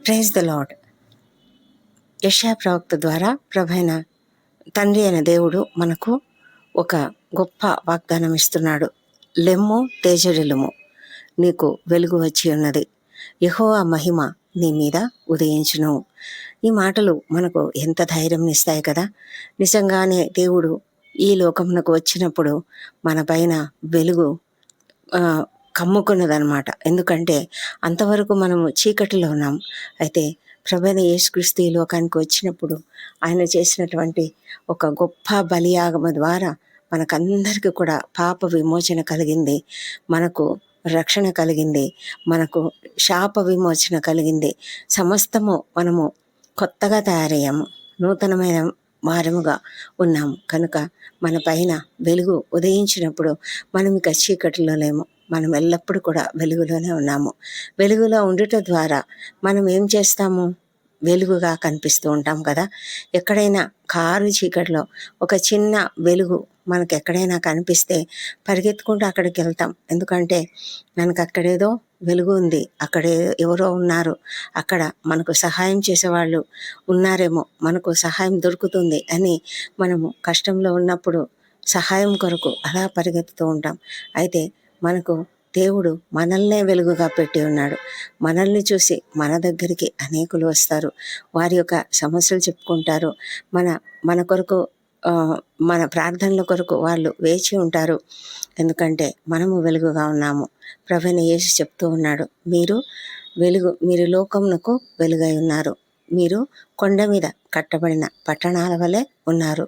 Praise the lord. యెషయా ప్రవక్త ద్వారా ప్రభైన తండ్రి అయిన దేవుడు మనకు ఒక గొప్ప వాగ్దానం ఇస్తున్నాడు. లెమ్ము, తేజరిల్లుము, నీకు వెలుగు వచ్చి ఉన్నది, యెహోవా మహిమ నీ మీద ఉదయించును. ఈ మాటలు మనకు ఎంత ధైర్యం ఇస్తాయి కదా. నిజంగానే దేవుడు ఈ లోకమునకు వచ్చినప్పుడు మన పైన వెలుగు కమ్ముకున్నదనమాట. ఎందుకంటే అంతవరకు మనము చీకటిలో ఉన్నాం. అయితే ప్రభువైన యేసుక్రీస్తు ఈ లోకానికి వచ్చినప్పుడు ఆయన చేసినటువంటి ఒక గొప్ప బలియాగమ ద్వారా మనకందరికీ కూడా పాప విమోచన కలిగింది, మనకు రక్షణ కలిగింది, మనకు శాప విమోచన కలిగింది. సమస్తము మనము కొత్తగా తయారయ్యాము, నూతనమైన వారముగా ఉన్నాము. కనుక మన పైన వెలుగు ఉదయించినప్పుడు మనం ఇక చీకటిలో లేము, మనం ఎల్లప్పుడూ కూడా వెలుగులోనే ఉన్నాము. వెలుగులో ఉండుట ద్వారా మనం ఏం చేస్తాము? వెలుగుగా కనిపిస్తూ ఉంటాం కదా. ఎక్కడైనా కారు చీకటిలో ఒక చిన్న వెలుగు మనకు ఎక్కడైనా కనిపిస్తే పరిగెత్తుకుంటూ అక్కడికి వెళ్తాం. ఎందుకంటే మనకు అక్కడేదో వెలుగు ఉంది, అక్కడ ఎవరో ఉన్నారు, అక్కడ మనకు సహాయం చేసేవాళ్ళు ఉన్నారేమో, మనకు సహాయం దొరుకుతుంది అని మనము కష్టంలో ఉన్నప్పుడు సహాయం కొరకు అలా పరిగెత్తుతూ ఉంటాం. అయితే మనకు దేవుడు మనల్నే వెలుగుగా పెట్టి ఉన్నాడు. మనల్ని చూసి మన దగ్గరికి అనేకులు వస్తారు, వారి యొక్క సమస్యలు చెప్పుకుంటారు, మన కొరకు మన ప్రార్థనల కొరకు వాళ్ళు వేచి ఉంటారు. ఎందుకంటే మనము వెలుగుగా ఉన్నాము. ప్రభువైన యేసు చెప్తూ ఉన్నాడు, మీరు లోకమునకు వెలుగై ఉన్నారు, మీరు కొండ మీద కట్టబడిన పట్టణాల వలె ఉన్నారు.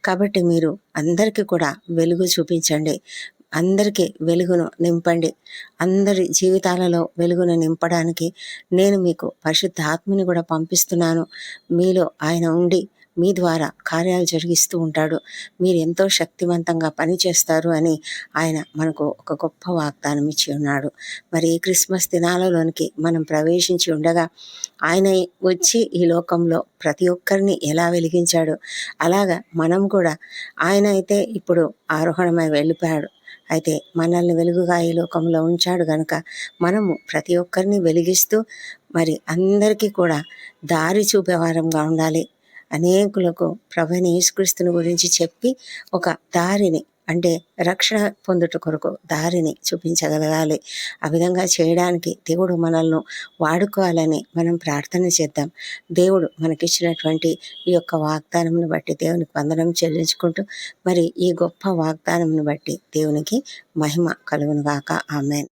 కాబట్టి మీరు అందరికీ కూడా వెలుగు చూపించండి, అందరికీ వెలుగును నింపండి. అందరి జీవితాలలో వెలుగును నింపడానికి నేను మీకు పరిశుద్ధ ఆత్మని కూడా పంపిస్తున్నాను. మీలో ఆయన ఉండి మీ ద్వారా కార్యాలు జరిగిస్తూ ఉంటాడు, మీరు ఎంతో శక్తివంతంగా పనిచేస్తారు అని ఆయన మనకు ఒక గొప్ప వాగ్దానం ఇచ్చి ఉన్నాడు. మరి ఈ క్రిస్మస్ దినాలలోనికి మనం ప్రవేశించి ఉండగా ఆయన వచ్చి ఈ లోకంలో ప్రతి ఒక్కరిని ఎలా వెలిగించాడు, అలాగా మనం కూడా, ఆయన అయితే ఇప్పుడు ఆరోహణమై వెళ్ళిపోయాడు, అయితే మనల్ని వెలుగుగా ఈ లోకంలో ఉంచాడు కనుక మనము ప్రతి ఒక్కరిని వెలిగిస్తూ మరి అందరికీ కూడా దారి చూపేవారంగా ఉండాలి. అనేకులకు ప్రభువైన యేసుక్రీస్తుని గురించి చెప్పి ఒక దారిని, అంటే రక్షణ పొందుట కొరకు దారిని చూపించగలగాలి. ఆ విధంగా చేయడానికి దేవుడు మనల్ని వాడుకోవాలని మనం ప్రార్థన చేద్దాం. దేవుడు మనకిచ్చినటువంటి ఈ యొక్క వాగ్దానంను బట్టి దేవునికి వందనం చెల్లించుకుంటూ, మరి ఈ గొప్ప వాగ్దానంను బట్టి దేవునికి మహిమ కలుగును గాక. ఆమేన్.